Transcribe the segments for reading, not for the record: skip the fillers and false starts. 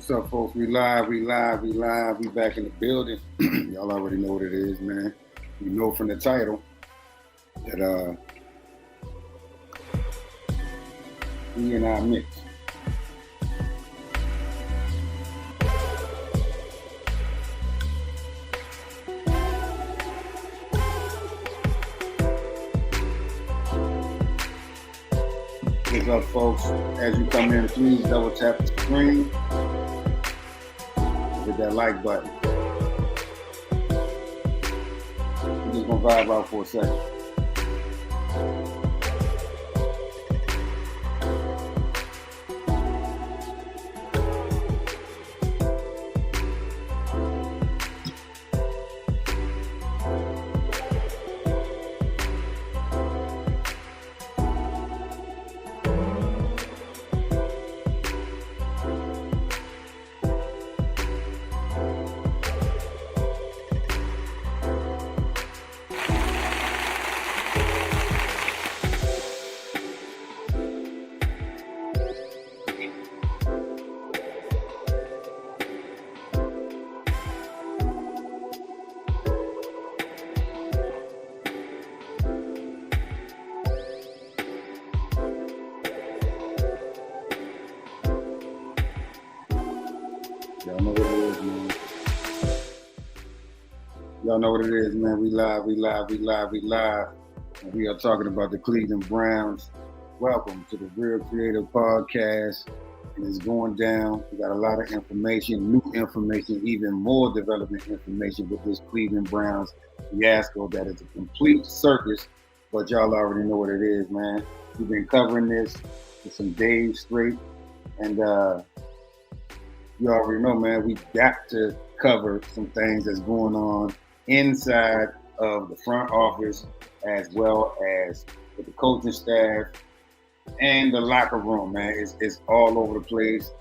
What's up, folks? We live. We back in the building. Y'all already know what it is, man. You know from the title that we and I mix. What's up, folks? As you come in, please double tap the screen. Hit that like button. We're just gonna vibe out for a second. Y'all know what it is, man. Y'all know what it is, man. We live. And we are talking about the Cleveland Browns. Welcome to the Real Creative Podcast. And it's going down. We got a lot of information, new information, even more development information with this Cleveland Browns fiasco that is a complete circus. But y'all already know what it is, man. We've been covering this for some days straight. And you already know, man, we got to cover some things that's going on inside of the front office, as well as with the coaching staff and the locker room, man. It's all over the place.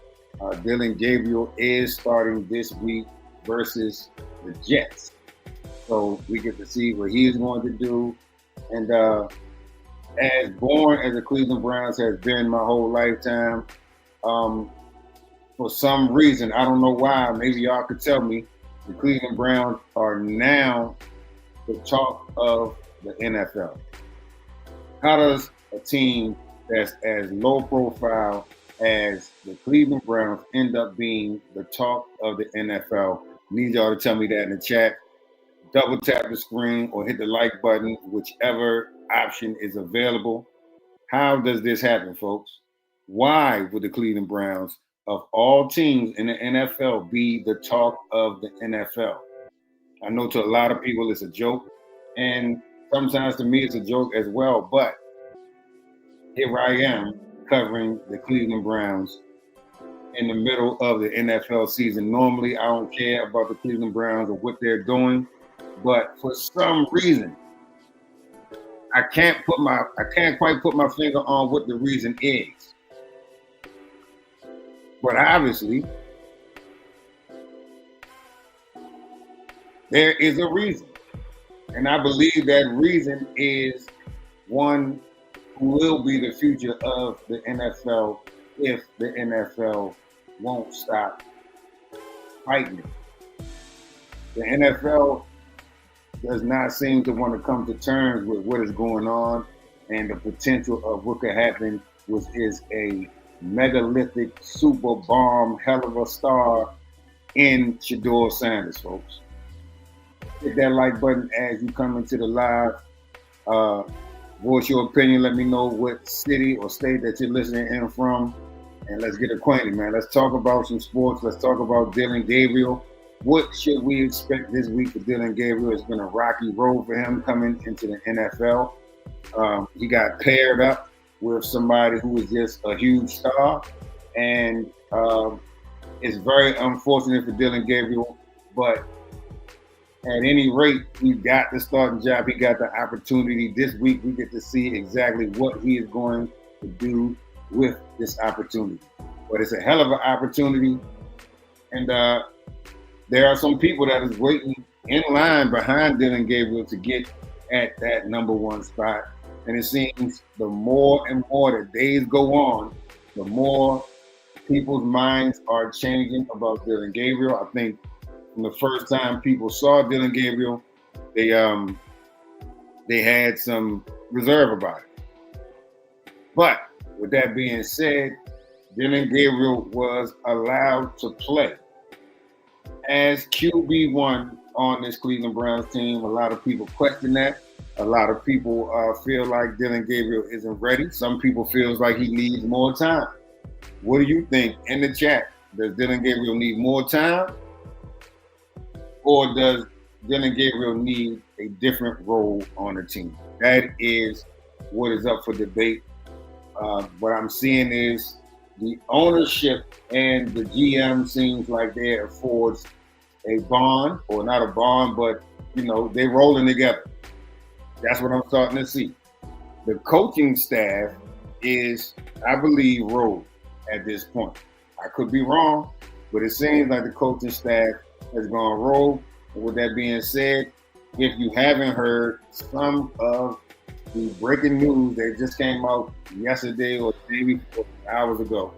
Dillon Gabriel is starting this week versus the Jets. So we get to see what he's going to do. And as born as the Cleveland Browns has been my whole lifetime, for some reason, I don't know why, maybe y'all could tell me, the Cleveland Browns are now the talk of the NFL. How does a team that's as low profile as the Cleveland Browns end up being the talk of the NFL? Need y'all to tell me that in the chat. Double tap the screen or hit the like button, whichever option is available. How does this happen, folks? Why would the Cleveland Browns, of all teams in the NFL, be the talk of the NFL? I know to a lot of people it's a joke, and sometimes to me it's a joke as well, but here I am covering the Cleveland Browns in the middle of the NFL season. Normally I don't care about the Cleveland Browns or what they're doing, but for some reason I can't quite put my finger on what the reason is. But obviously, there is a reason. And I believe that reason is one who will be the future of the NFL if the NFL won't stop fighting it. The NFL does not seem to want to come to terms with what is going on and the potential of what could happen, which is a megalithic super bomb hell of a star in Shedeur Sanders, folks. Hit that like button as you come into the live. Voice your opinion. Let me know what city or state that you're listening in from, and let's get acquainted, man. Let's talk about some sports. Let's talk about Dillon Gabriel. What should we expect this week for Dillon Gabriel? It's been a rocky road for him coming into the NFL. He got paired up with somebody who is just a huge star, and it's very unfortunate for Dillon Gabriel, but at any rate, he got the starting job. He got the opportunity. This week, we get to see exactly what he is going to do with this opportunity. But it's a hell of an opportunity, and there are some people that is waiting in line behind Dillon Gabriel to get at that number one spot. And it seems the more and more the days go on, the more people's minds are changing about Dillon Gabriel. I think from the first time people saw Dillon Gabriel, they had some reserve about it. But with that being said, Dillon Gabriel was allowed to play as QB1 on this Cleveland Browns team. A lot of people question that. A lot of people feel like Dillon Gabriel isn't ready. Some people feel like he needs more time. What do you think in the chat? Does Dillon Gabriel need more time? Or does Dillon Gabriel need a different role on the team? That is what is up for debate. What I'm seeing is the ownership and the GM seems like they affords a bond, or not a bond, but they're rolling together. That's what I'm starting to see. The coaching staff is, I believe, rogue at this point. I could be wrong, but it seems like the coaching staff has gone rogue. And with that being said, if you haven't heard some of the breaking news that just came out yesterday or maybe hours ago,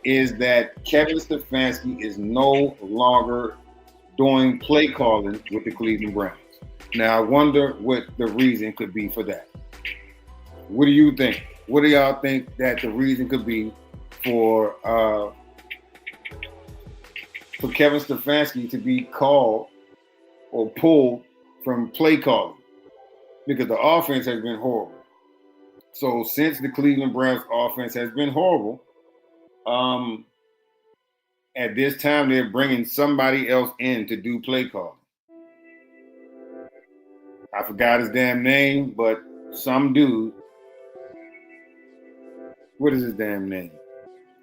is that Kevin Stefanski is no longer doing play calling with the Cleveland Browns. Now, I wonder what the reason could be for that. What do you think? What do y'all think that the reason could be for Kevin Stefanski to be called or pulled from play calling? Because the offense has been horrible. So since the Cleveland Browns offense has been horrible, at this time they're bringing somebody else in to do play calling. I forgot his damn name, but some dude. What is his damn name?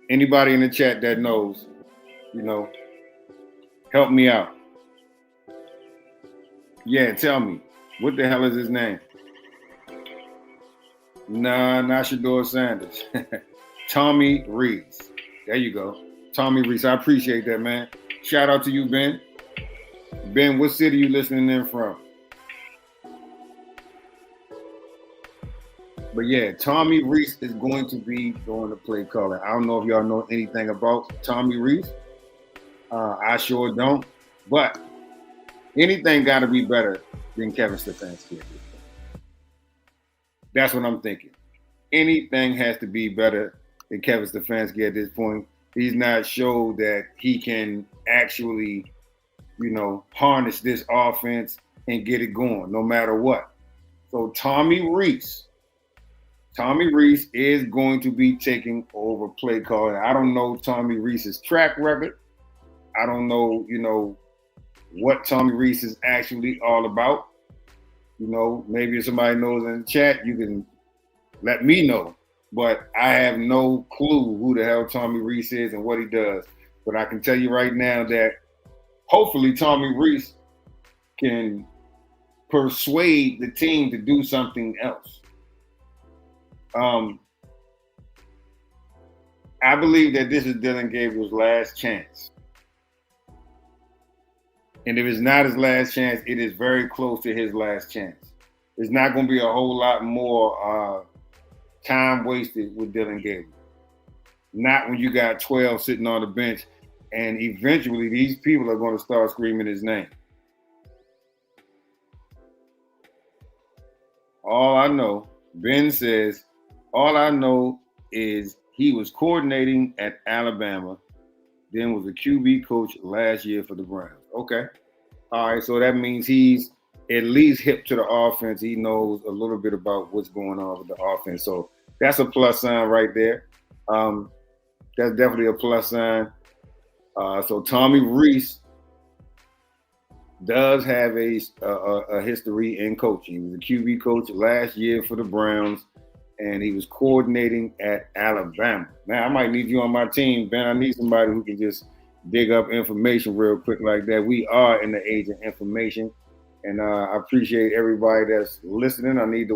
Anybody in the chat that knows, help me out. Yeah, tell me. What the hell is his name? Nah, not Shedeur Sanders. Tommy Rees. There you go. Tommy Rees. I appreciate that, man. Shout out to you, Ben. Ben, what city you listening in from? But yeah, Tommy Rees is going to be doing the play calling. I don't know if y'all know anything about Tommy Rees. I sure don't. But anything got to be better than Kevin Stefanski. That's what I'm thinking. Anything has to be better than Kevin Stefanski at this point. He's not showed that he can actually, harness this offense and get it going no matter what. So Tommy Rees is going to be taking over play calling. I don't know Tommy Rees's track record. I don't know, what Tommy Rees is actually all about. Maybe if somebody knows in the chat, you can let me know. But I have no clue who the hell Tommy Rees is and what he does. But I can tell you right now that hopefully Tommy Rees can persuade the team to do something else. I believe that this is Dillon Gabriel's last chance. And if it's not his last chance, it is very close to his last chance. There's not going to be a whole lot more time wasted with Dillon Gabriel. Not when you got 12 sitting on the bench, and eventually these people are going to start screaming his name. All I know, Ben says, all I know is he was coordinating at Alabama, then was a QB coach last year for the Browns. Okay. All right, so that means he's at least hip to the offense. He knows a little bit about what's going on with the offense. So that's a plus sign right there. That's definitely a plus sign. So Tommy Rees does have a history in coaching. He was a QB coach last year for the Browns, and he was coordinating at Alabama. Now, I might need you on my team, Ben. I need somebody who can just dig up information real quick like that. We are in the age of information, and I appreciate everybody that's listening. I need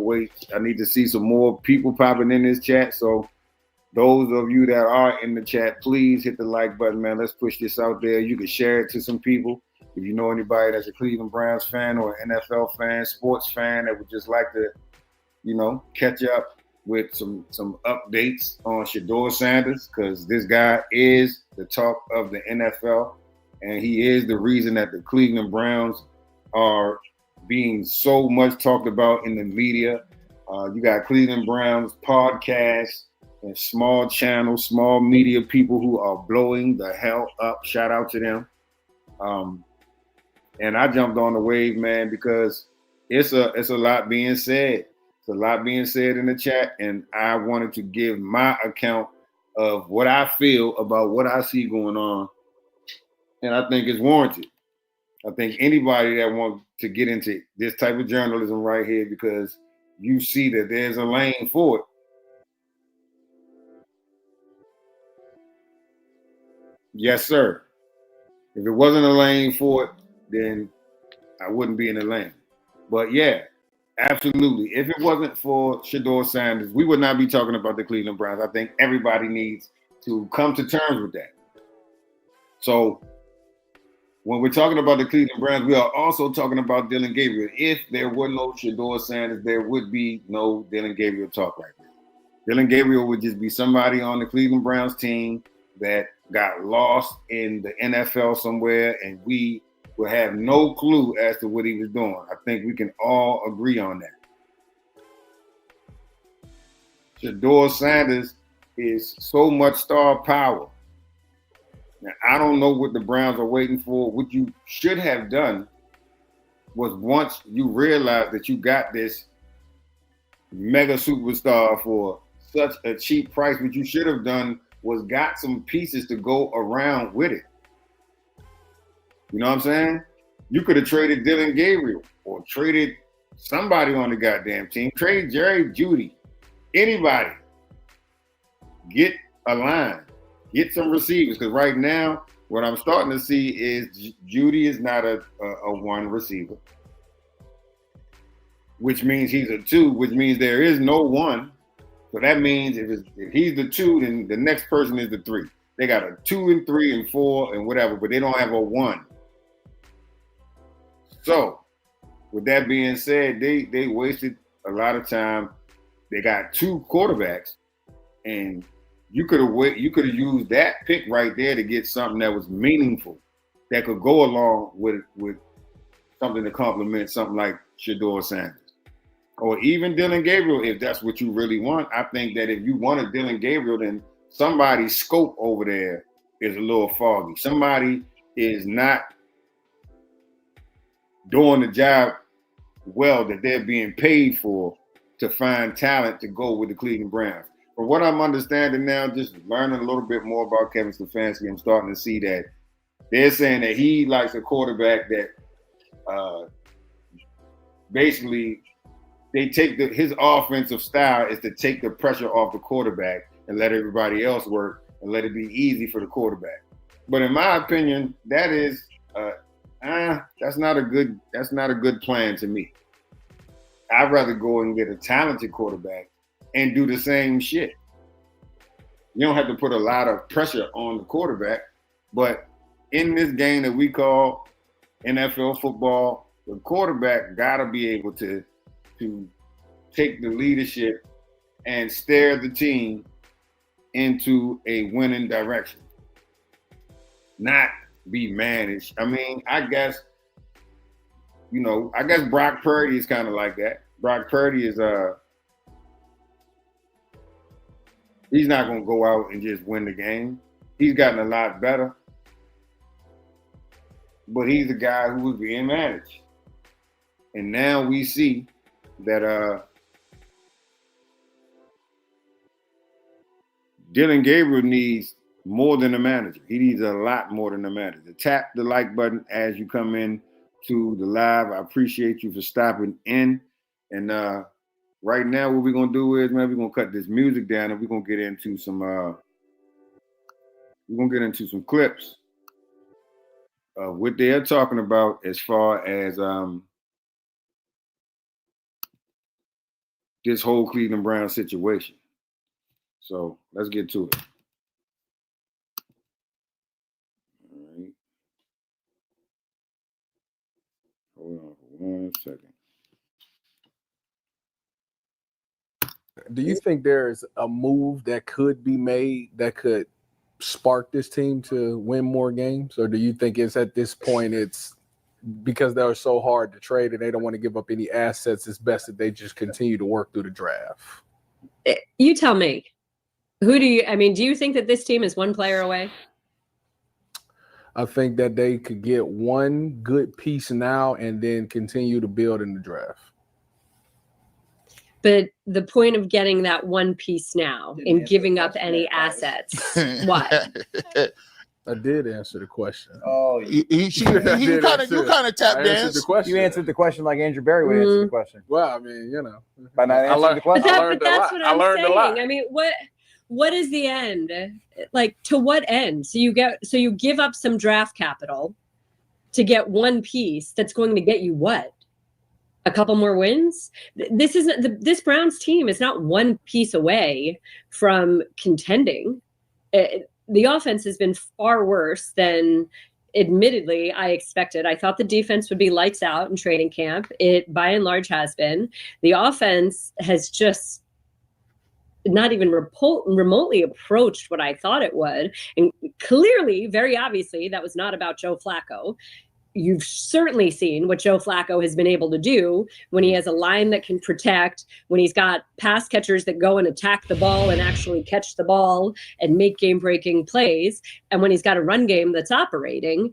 to see some more people popping in this chat. So those of you that are in the chat, please hit the like button, man. Let's push this out there. You can share it to some people. If you know anybody that's a Cleveland Browns fan or an NFL fan, sports fan that would just like to, catch up, with some updates on Shedeur Sanders, because this guy is the talk of the NFL, and he is the reason that the Cleveland Browns are being so much talked about in the media. You got Cleveland Browns podcasts and small channels, small media people who are blowing the hell up. Shout out to them. And I jumped on the wave, man, because it's a lot being said. It's a lot being said in the chat, and I wanted to give my account of what I feel about what I see going on, and I think it's warranted. I think anybody that wants to get into this type of journalism right here, because you see that there's a lane for it. Yes, sir. If it wasn't a lane for it, then I wouldn't be in the lane. But yeah, absolutely. If it wasn't for Shedeur Sanders, we would not be talking about the Cleveland Browns. I think everybody needs to come to terms with that. So when we're talking about the Cleveland Browns, we are also talking about Dillon Gabriel. If there were no Shedeur Sanders, there would be no Dillon Gabriel talk right there. Dillon Gabriel would just be somebody on the Cleveland Browns team that got lost in the NFL somewhere, and we will have no clue as to what he was doing. I think we can all agree on that. Shedeur Sanders is so much star power. Now, I don't know what the Browns are waiting for. What you should have done was, once you realize that you got this mega superstar for such a cheap price, what you should have done was got some pieces to go around with it. You know what I'm saying? You could have traded Dillon Gabriel or traded somebody on the goddamn team. Trade Jerry Jeudy. Anybody. Get a line. Get some receivers. Because right now, what I'm starting to see is Jeudy is not a one receiver, which means he's a two, which means there is no one. So that means if he's the two, then the next person is the three. They got a 2 and 3 and 4 and whatever, but they don't have a 1. So with that being said, they wasted a lot of time. They got 2 quarterbacks, and you could have used that pick right there to get something that was meaningful, that could go along with something to complement something like Shedeur Sanders. Or even Dillon Gabriel, if that's what you really want. I think that if you wanted Dillon Gabriel, then somebody's scope over there is a little foggy. Somebody is not doing the job well that they're being paid for to find talent to go with the Cleveland Browns. From what I'm understanding now, just learning a little bit more about Kevin Stefanski, I'm starting to see that they're saying that he likes a quarterback that basically they take his offensive style is to take the pressure off the quarterback and let everybody else work and let it be easy for the quarterback. But in my opinion, that is that's not a good plan to me. I'd rather go and get a talented quarterback and do the same shit. You don't have to put a lot of pressure on the quarterback, but in this game that we call NFL football, the quarterback gotta be able to take the leadership and steer the team into a winning direction, not be managed. I mean, I guess Brock Purdy is kind of like that. Brock Purdy is he's not going to go out and just win the game. He's gotten a lot better, but he's the guy who was being managed. And now we see that Dillon Gabriel needs more than a manager. He needs a lot more than a manager. Tap the like button as you come in to the live. I appreciate you for stopping in. And right now, what we're gonna do is, man, we're gonna cut this music down and we're gonna get into some clips of what they're talking about as far as this whole Cleveland Browns situation. So let's get to it. All right. Hold on for 1 second. Do you think there's a move that could be made that could spark this team to win more games? Or do you think it's at this point it's because they're so hard to trade and they don't want to give up any assets, it's best that they just continue to work through the draft? You tell me. Do you think that this team is one player away? I think that they could get one good piece now and then continue to build in the draft. But the point of getting that one piece now and giving up any assets, what? I did answer the question. Oh, you kind of tap dance. You answered the question like Andrew Berry would answer the question. Well, I mean, you know, by not answering the question. But that's what I'm saying. I mean, what is the end? Like, to what end? So you give up some draft capital to get one piece that's going to get you what? A couple more wins? This Browns team is not one piece away from contending. The offense has been far worse than, admittedly, I expected. I thought the defense would be lights out in training camp. It, by and large, has been. The offense has just not even remotely approached what I thought it would. And clearly, very obviously, that was not about Joe Flacco. You've certainly seen what Joe Flacco has been able to do when he has a line that can protect, when he's got pass catchers that go and attack the ball and actually catch the ball and make game-breaking plays, and when he's got a run game that's operating.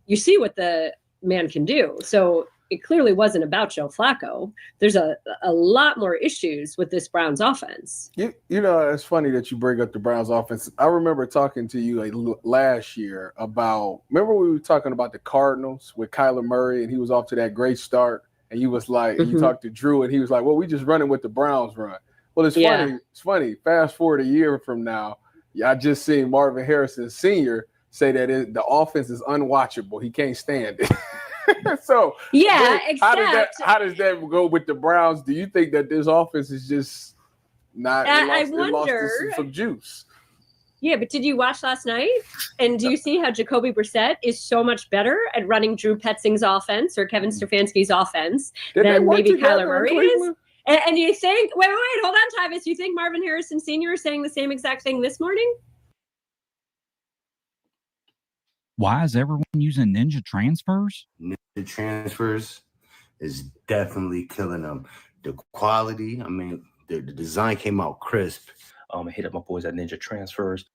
You see what the man can do. So it clearly wasn't about Joe Flacco. There's a lot more issues with this Browns offense. You know, it's funny that you bring up the Browns offense. I remember talking to you last year remember we were talking about the Cardinals with Kyler Murray, and he was off to that great start, and you was like, you talked to Drew, and he was like, well, we just running with the Browns run. Well, it's funny. It's funny. Fast forward a year from now, I just seen Marvin Harrison Sr. say that the offense is unwatchable. He can't stand it. So how does that go with the Browns? Do you think that this offense is just not? I wonder. Some juice. Yeah, but did you watch last night? And do you see how Jacoby Brissett is so much better at running Drew Petzing's offense or Kevin Stefanski's offense than maybe Kyler Murray is? And you think? Wait, hold on, Tyvis. You think Marvin Harrison Sr. is saying the same exact thing this morning? Why is everyone using ninja transfers? Ninja transfers is definitely killing them. The quality, I mean, the design came out crisp. Hit up my boys at Ninja Transfers.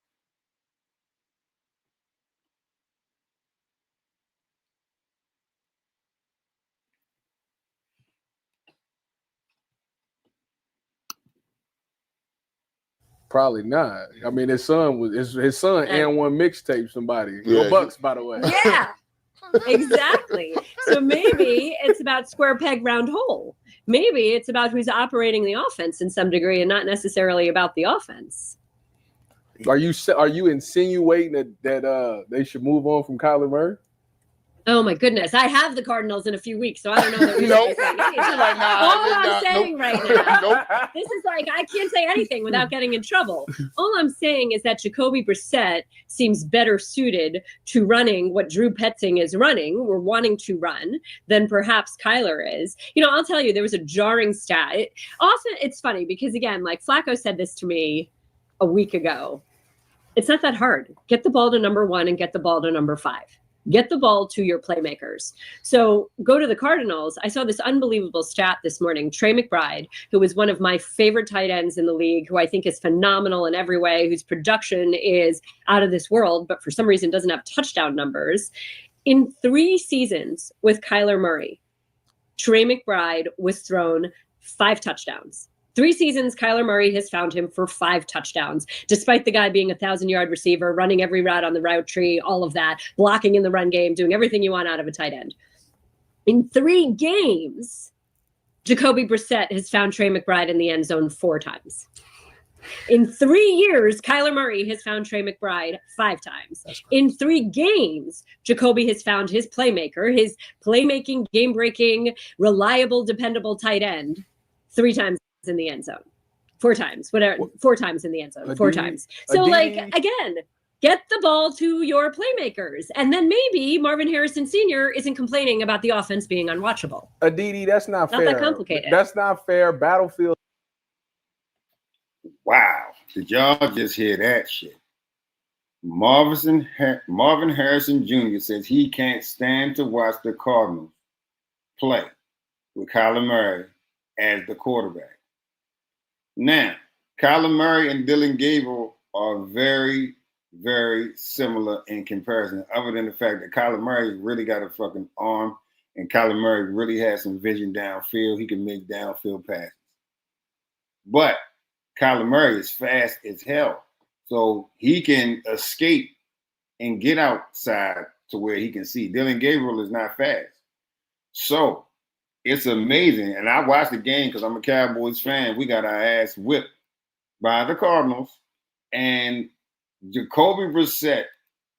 Probably not. I mean, his son and one mixtape somebody. Yeah. Go Bucks, by the way. Yeah, exactly. So maybe it's about square peg, round hole. Maybe it's about who's operating the offense in some degree and not necessarily about the offense. Are you insinuating that they should move on from Kyler Murray? Oh my goodness! I have the Cardinals in a few weeks, so I don't know. That all I'm saying right now, this is like I can't say anything without getting in trouble. All I'm saying is that Jacoby Brissett seems better suited to running what Drew Petzing is running or wanting to run than perhaps Kyler is. You know, I'll tell you, there was a jarring stat. Often it's funny because again, like Flacco said this to me a week ago. It's not that hard. Get the ball to number 1 and get the ball to number 5. Get the ball to your playmakers. So go to the Cardinals. I saw this unbelievable stat this morning. Trey McBride, who is one of my favorite tight ends in the league, who I think is phenomenal in every way, whose production is out of this world, but for some reason doesn't have touchdown numbers. In 3 seasons with Kyler Murray, Trey McBride was thrown 5 touchdowns. 3 seasons, Kyler Murray has found him for 5 touchdowns, despite the guy being a 1,000-yard receiver, running every route on the route tree, all of that, blocking in the run game, doing everything you want out of a tight end. In 3 games, Jacoby Brissett has found Trey McBride in the end zone 4 times. In 3 years, Kyler Murray has found Trey McBride 5 times. In 3 games, Jacoby has found his playmaker, his playmaking, game-breaking, reliable, dependable tight end 3 times in the end zone. 4 times, whatever, 4 times in the end zone, 4 times. So like, again, get the ball to your playmakers. And then maybe Marvin Harrison Sr. isn't complaining about the offense being unwatchable. Aditi, that's not fair. Not that complicated. That's not fair. Battlefield Wow. Did y'all just hear that shit? Marvin Harrison Jr. says he can't stand to watch the Cardinals play with Kyler Murray as the quarterback. Now, Kyler Murray and Dillon Gabriel are very, very similar in comparison, other than the fact that Kyler Murray really got a fucking arm and Kyler Murray really has some vision downfield. He can make downfield passes. But Kyler Murray is fast as hell. So he can escape and get outside to where he can see. Dillon Gabriel is not fast. So it's amazing. And I watched the game because I'm a Cowboys fan. We got our ass whipped by the Cardinals. And Jacoby Brissett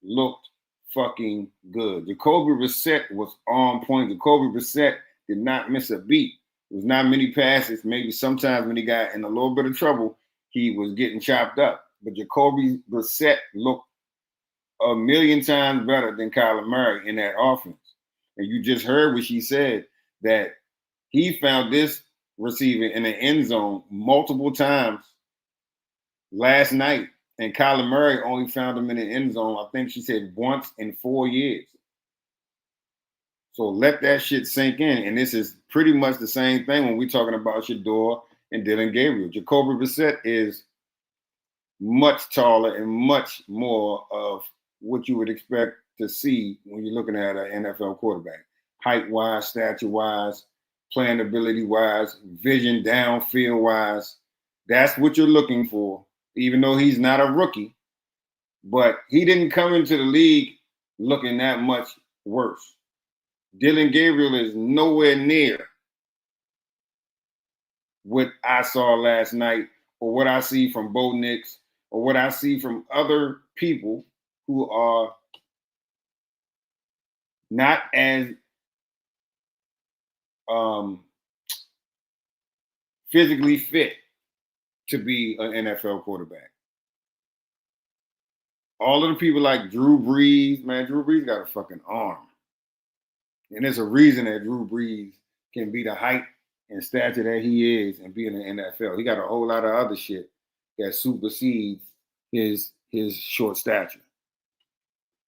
looked fucking good. Jacoby Brissett was on point. Jacoby Brissett did not miss a beat. There was not many passes. Maybe sometimes when he got in a little bit of trouble, he was getting chopped up. But Jacoby Brissett looked a million times better than Kyler Murray in that offense. And you just heard what she said, that he found this receiver in the end zone multiple times last night. And Kyler Murray only found him in the end zone, I think she said, once in 4 years. So let that shit sink in. And this is pretty much the same thing when we're talking about Shedeur and Dillon Gabriel. Jacoby Brissett is much taller and much more of what you would expect to see when you're looking at an NFL quarterback. Height-wise, stature-wise, playing ability-wise, vision downfield-wise. That's what you're looking for, even though he's not a rookie. But he didn't come into the league looking that much worse. Dillon Gabriel is nowhere near what I saw last night or what I see from Bo Nix or what I see from other people who are not as physically fit to be an NFL quarterback. All of the people like Drew Brees, man, Drew Brees got a fucking arm. And there's a reason that Drew Brees can be the height and stature that he is and be in the NFL. He got a whole lot of other shit that supersedes his short stature.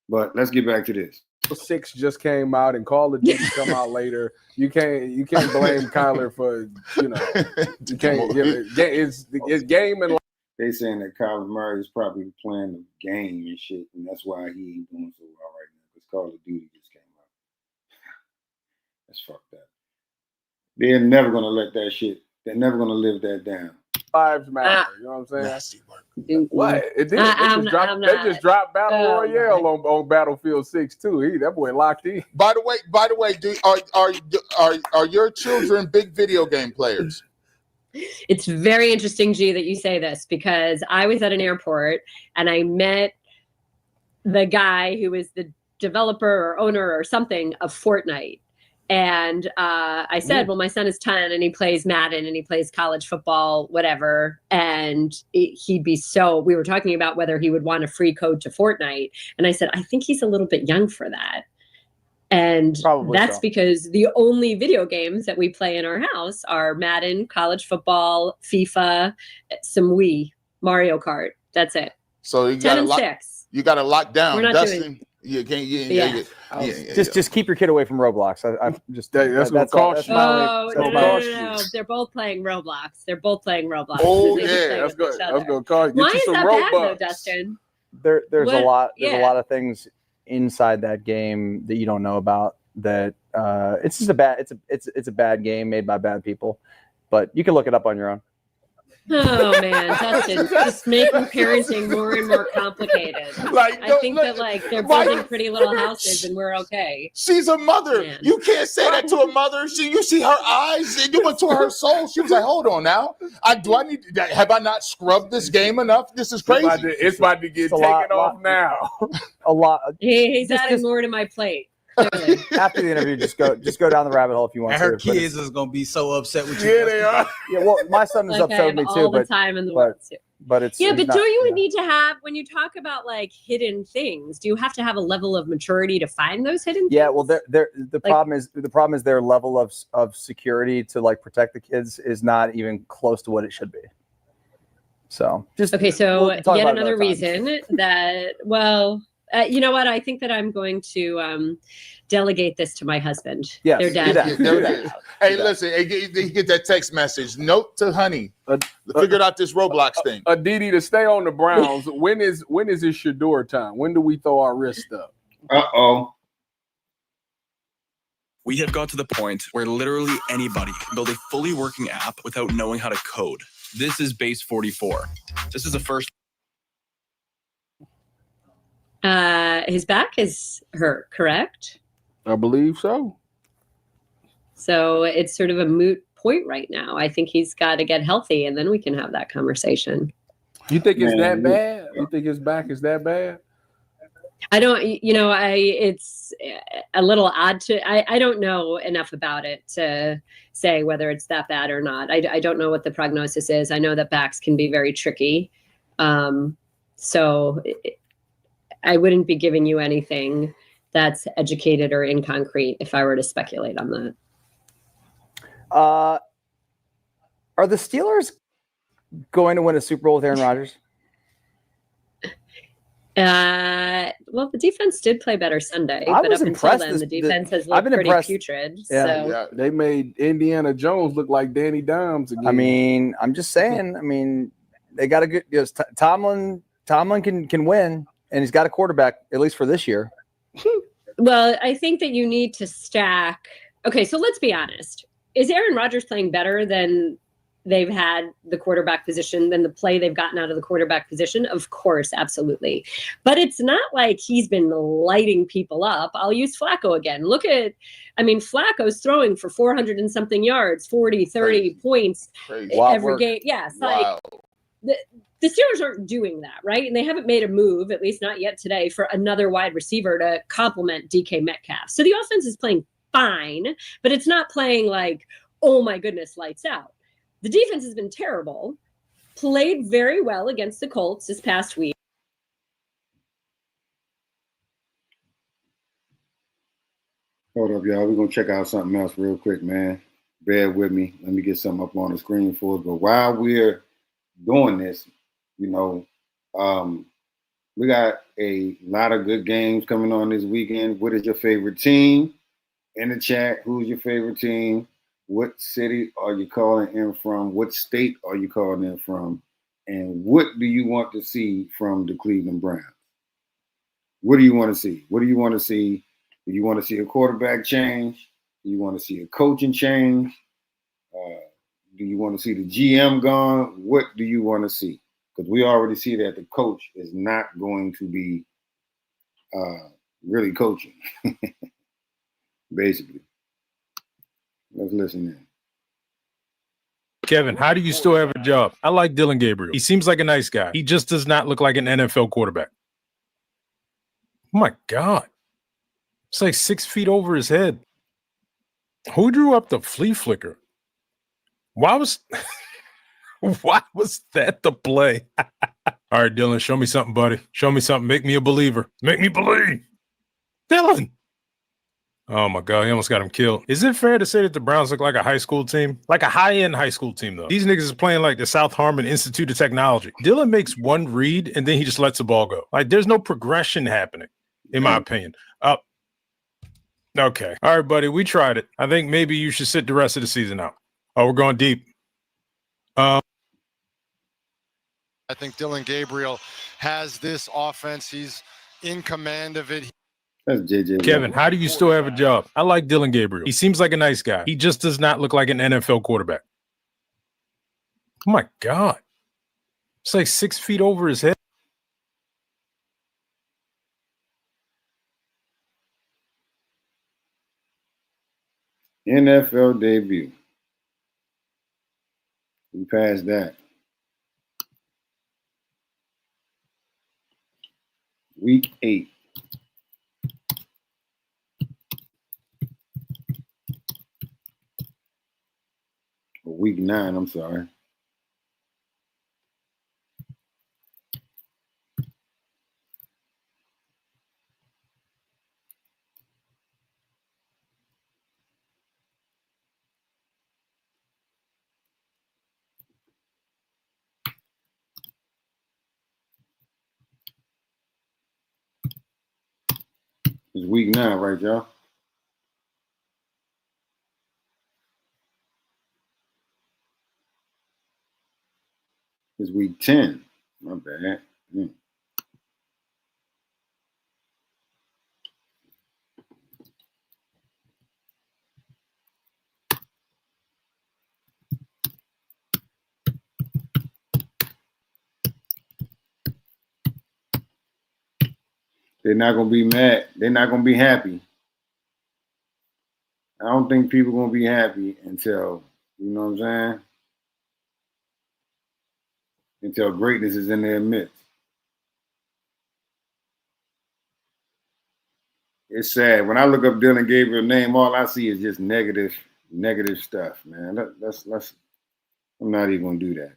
But let's get back to this. 6 just came out and Call of Duty come out later. You can't blame Kyler for, you can't it's game and life. They saying that Kyler Murray is probably playing the game and shit, and that's why he ain't doing so well right now, because Call of Duty just came out. That's fucked up. They're never gonna let that shit. They're never gonna live that down. Lives matter. You know what I'm saying? Nasty work. What? They just dropped Battle Royale on Battlefield 6 too. That boy locked in. By the way, are your children big video game players? It's very interesting, G, that you say this, because I was at an airport and I met the guy who is the developer or owner or something of Fortnite. And I said, well, my son is 10 and he plays Madden and he plays college football, whatever. And we were talking about whether he would want a free code to Fortnite. And I said, I think he's a little bit young for that. And that's because the only video games that we play in our house are Madden, college football, FIFA, some Wii, Mario Kart. That's it. So you 10 and 6. You got to lock down. We're not Dustin. doing. You can't. Just keep your kid away from Roblox. That's caution. No. They're both playing Roblox. Oh yeah, that's good. That's good. Why is that bad though, Dustin? There's a lot of things inside that game that you don't know about. That it's just it's a bad game made by bad people, but you can look it up on your own. Oh man, Dustin, just making parenting more and more complicated. I think that they're building pretty little houses and we're okay. She's a mother. Man. You can't say that to a mother. You see her eyes, and you went to her soul. She was like, "Hold on now. Have I not scrubbed this game enough? This is crazy. It's about to get taken off now." A lot. He's adding more to my plate. After the interview, just go down the rabbit hole if you want. And her kids is gonna be so upset with you. Yeah, they are. Yeah, well, my son is upset with me too. All the time in the world too. But it's don't you need to have, when you talk about hidden things, do you have to have a level of maturity to find those hidden things? Yeah, well, the problem is their level of security to protect the kids is not even close to what it should be. So okay, so we'll talk yet about it another another time. reason that, well, you know what? I think that I'm going to delegate this to my husband. Yes, Their do dad. that. can There figure it it is. out. Hey, listen, he get that text message. Note to honey. Figured out this Roblox thing. Aditi, to stay on the Browns, when is it Shedeur time? When do we throw our wrist up? Uh-oh. We have got to the point where literally anybody can build a fully working app without knowing how to code. This is Base 44. This is the first. His back is hurt, correct? I believe so. So it's sort of a moot point right now. I think he's got to get healthy, and then we can have that conversation. You think it's that bad? You think his back is that bad? I don't, it's a little odd I don't know enough about it to say whether it's that bad or not. I don't know what the prognosis is. I know that backs can be very tricky. So I wouldn't be giving you anything that's educated or in concrete if I were to speculate on that. Are the Steelers going to win a Super Bowl with Aaron Rodgers? Well, the defense did play better Sunday, but up until then, the defense has looked pretty putrid. Yeah. So they made Indiana Jones look like Danny Dimes again. I mean, I'm just saying. I mean, they got a good. Tomlin can win, and he's got a quarterback at least for this year. Well, I think that you need to stack. Okay, so let's be honest. Is Aaron Rodgers playing better than they've had the quarterback position, than the play they've gotten out of the quarterback position? Of course, absolutely. But it's not like he's been lighting people up. I'll use Flacco again. Flacco's throwing for 400 and something yards, 40, 30 points every game. Yes, like the Steelers aren't doing that, right? And they haven't made a move, at least not yet today, for another wide receiver to complement DK Metcalf. So the offense is playing fine, but it's not playing like, oh my goodness, lights out. The defense has been terrible, played very well against the Colts this past week. Hold up, y'all. We're going to check out something else real quick, man. Bear with me. Let me get something up on the screen for us. But while we're doing this, we got a lot of good games coming on this weekend. What is your favorite team? In the chat, who's your favorite team? What city are you calling in from? What state are you calling in from? And what do you want to see from the Cleveland Browns? What do you want to see? What do you want to see? Do you want to see a quarterback change? Do you want to see a coaching change? Do you want to see the GM gone? What do you want to see? Because we already see that the coach is not going to be really coaching, basically. Let's listen in. Kevin, how do you still have a job? I like Dillon Gabriel. He seems like a nice guy. He just does not look like an NFL quarterback. Oh my God. It's like 6 feet over his head. Who drew up the flea flicker? Why was that the play? All right, Dillon, show me something, buddy. Show me something. Make me a believer. Make me believe. Dillon. Oh, my God. He almost got him killed. Is it fair to say that the Browns look like a high school team? Like a high-end high school team, though. These niggas is playing like the South Harmon Institute of Technology. Dillon makes one read, and then he just lets the ball go. Like, there's no progression happening, in my opinion. Okay. All right, buddy. We tried it. I think maybe you should sit the rest of the season out. Oh, we're going deep. I think Dillon Gabriel has this offense. He's in command of it. That's JJ. Kevin, how do you still have a job? I like Dillon Gabriel. He seems like a nice guy. He just does not look like an NFL quarterback. Oh, my God. It's like 6 feet over his head. NFL debut. We passed that. Week 8. Or week 9, I'm sorry. It's week 9, right, y'all? It's week 10. My bad. They're not gonna be mad. They're not gonna be happy. I don't think people gonna be happy until, you know what I'm saying? Until greatness is in their midst. It's sad. When I look up Dillon Gabriel's name, all I see is just negative stuff, man. Let's I'm not even gonna do that.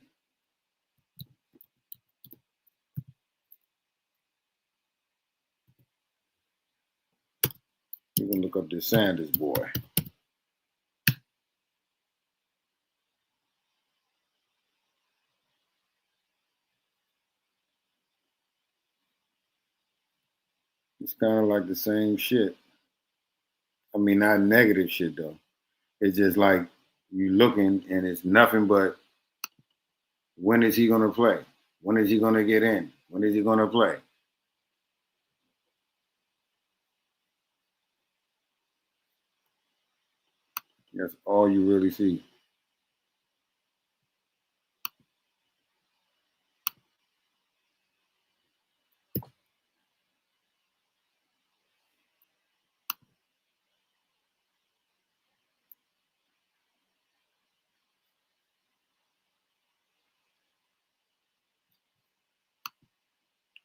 We're gonna look up this Sanders boy. It's kind of like the same shit. I mean, not negative shit though. It's just like you looking and it's nothing but when is he gonna play? When is he gonna get in? When is he gonna play? That's all you really see.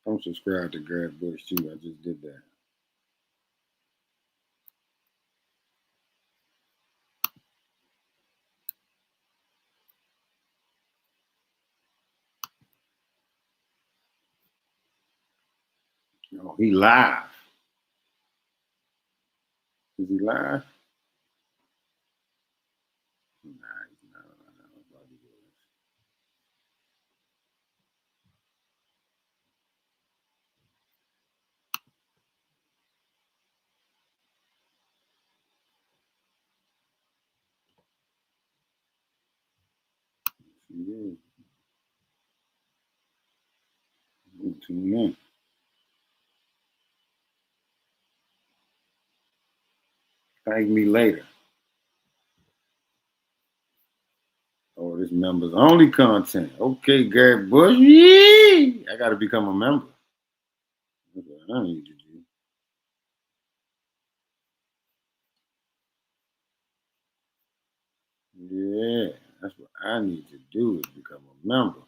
I'm subscribed to Garrett Bush too. I just did that. Oh, he live. Is he live? Nah, he's not. Yeah. Tune in. Thank me later. Oh, this members only content. Okay, Garrett Bush. Yee! I got to become a member. That's what I need to do. Yeah, that's what I need to do is become a member.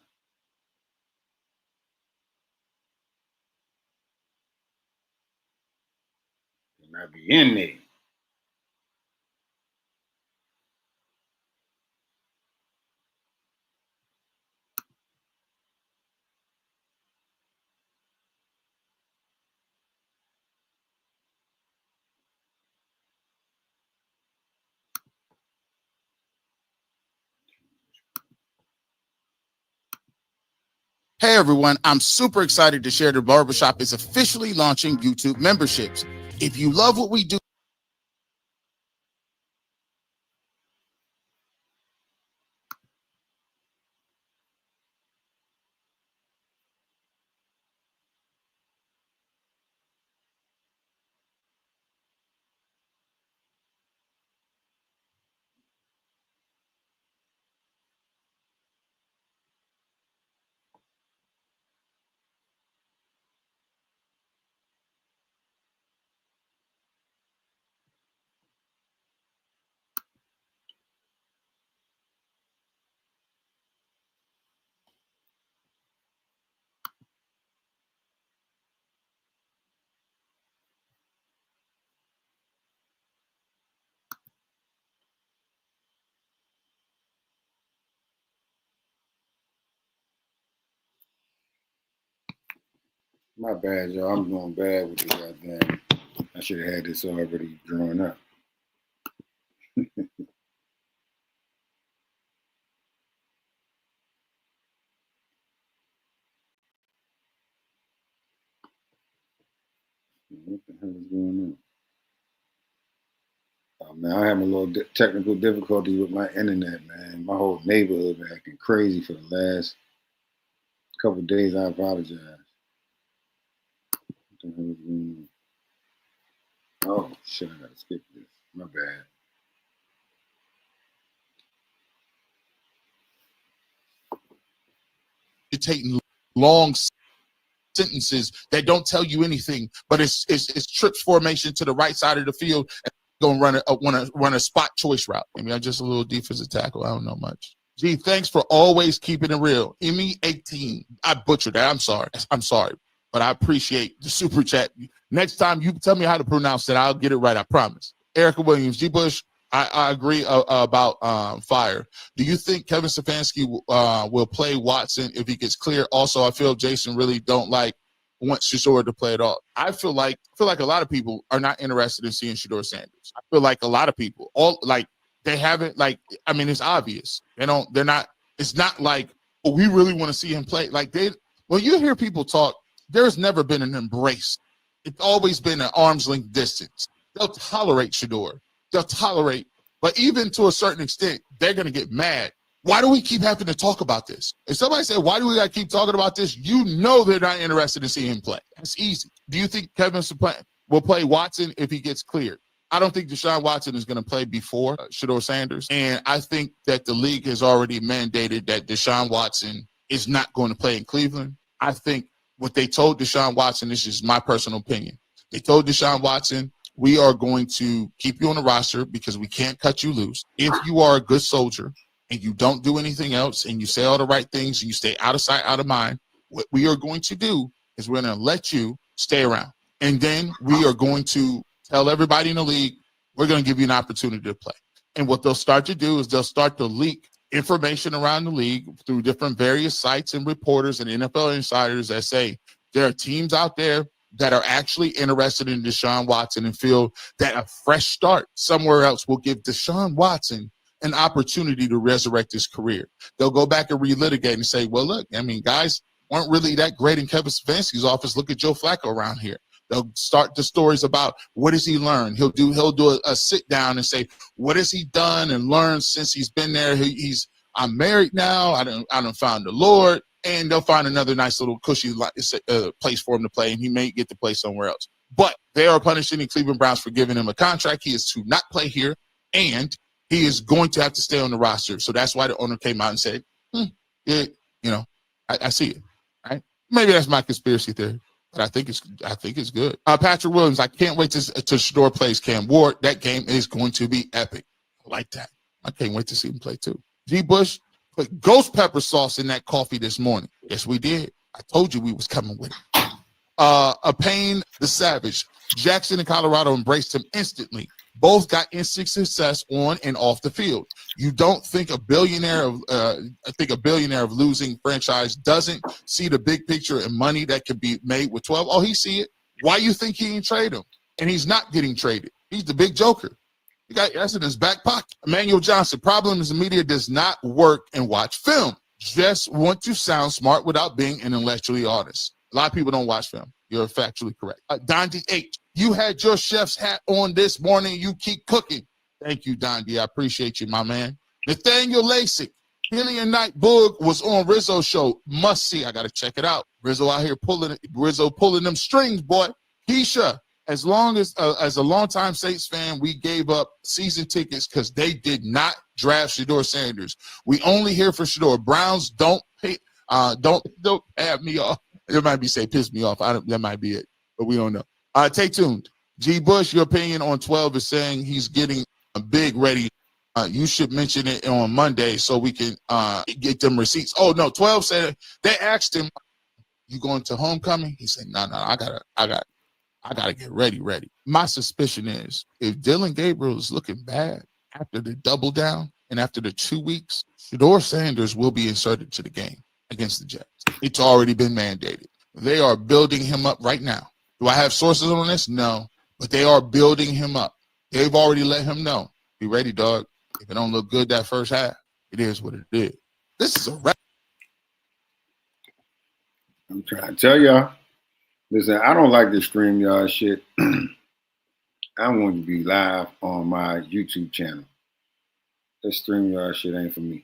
And I be in there. Hey everyone, I'm super excited to share the Barbershop is officially launching YouTube memberships. If you love what we do, My bad, y'all. I'm going bad with this goddamn. I should have had this already drawn up. What the hell is going on? Oh, man, I have a little technical difficulty with my internet, man. My whole neighborhood been acting crazy for the last couple of days. I apologize. What the hell is going on? Oh, shit, I gotta skip this. My bad. Taking long sentences that don't tell you anything, but it's trips formation to the right side of the field and going to run a spot choice route. I mean, I'm just a little defensive tackle. I don't know much. Gee, thanks for always keeping it real. Emmy18. I butchered that. I'm sorry, but I appreciate the super chat. Next time you tell me how to pronounce it, I'll get it right. I promise. Erica Williams, G. Bush. I agree about fire. Do you think Kevin Stefanski will play Watson if he gets clear? Also, I feel Jason really wants Shedeur to play at all. I feel like a lot of people are not interested in seeing Shedeur Sanders. I feel like a lot of people they haven't it's obvious. They're not. It's not like we really want to see him play. When you hear people talk, there's never been an embrace. It's always been an arm's length distance. They'll tolerate Shedeur. They'll tolerate, but even to a certain extent, they're going to get mad. Why do we keep having to talk about this? If somebody said, why do we got to keep talking about this? You know they're not interested in seeing him play. That's easy. Do you think Kevin will play Watson if he gets cleared? I don't think Deshaun Watson is going to play before Shedeur Sanders, and I think that the league has already mandated that Deshaun Watson is not going to play in Cleveland. I think what they told Deshaun Watson, this is my personal opinion, they told Deshaun Watson, we are going to keep you on the roster because we can't cut you loose. If you are a good soldier and you don't do anything else and you say all the right things and you stay out of sight, out of mind, what we are going to do is we're going to let you stay around. And then we are going to tell everybody in the league, we're going to give you an opportunity to play. And what they'll start to do is they'll start to leak information around the league through different various sites and reporters and NFL insiders that say there are teams out there that are actually interested in Deshaun Watson and feel that a fresh start somewhere else will give Deshaun Watson an opportunity to resurrect his career. They'll go back and relitigate and say, well, look, guys weren't really that great in Kevin Stefanski's office. Look at Joe Flacco around here. They'll start the stories about what has he learned. He'll do a sit down and say, what has he done and learned since he's been there? I'm married now. I done found the Lord. And they'll find another nice little cushy place for him to play, and he may get to play somewhere else. But they are punishing the Cleveland Browns for giving him a contract. He is to not play here, and he is going to have to stay on the roster. So that's why the owner came out and said, I see it. Right? Maybe that's my conspiracy theory, but I think it's good. Patrick Williams, I can't wait to Shedeur plays Cam Ward. That game is going to be epic. I like that. I can't wait to see him play too. G. Bush, put ghost pepper sauce in that coffee this morning. Yes, we did. I told you we was coming with it. A Pain the Savage. Jackson and Colorado embraced him instantly. Both got instant success on and off the field. You don't think a billionaire of losing franchise doesn't see the big picture and money that could be made with 12? Oh, he see it. Why you think he ain't trade him? And he's not getting traded. He's the big joker. That's in his back pocket. Emmanuel Johnson, problem is the media does not work and watch film. Just want to sound smart without being intellectually honest. A lot of people don't watch film. You're factually correct. Dondi H, you had your chef's hat on this morning. You keep cooking. Thank you, Dondi. I appreciate you, my man. Nathaniel Lasik, Hillian Knight Boog was on Rizzo's show. Must see. I got to check it out. Rizzo out here pulling them strings, boy. Keisha, as a longtime Saints fan, we gave up season tickets because they did not draft Shedeur Sanders. We only here for Shedeur. Browns don't have me off. It might be piss me off. That might be it, but we don't know. Stay tuned. G. Bush, your opinion on 12 is saying he's getting a big ready. You should mention it on Monday so we can get them receipts. Oh no, 12 said they asked him, "You going to homecoming?" He said, "No, I gotta get ready. My suspicion is if Dillon Gabriel is looking bad after the double down and after the 2 weeks, Shedeur Sanders will be inserted to the game against the Jets. It's already been mandated. They are building him up right now. Do I have sources on this? No, but they are building him up. They've already let him know. Be ready, dog. If it don't look good that first half, it is what it is. This is a wrap. I'm trying to tell y'all. Listen, I don't like this StreamYard shit. I want to be live on my YouTube channel. This StreamYard shit ain't for me.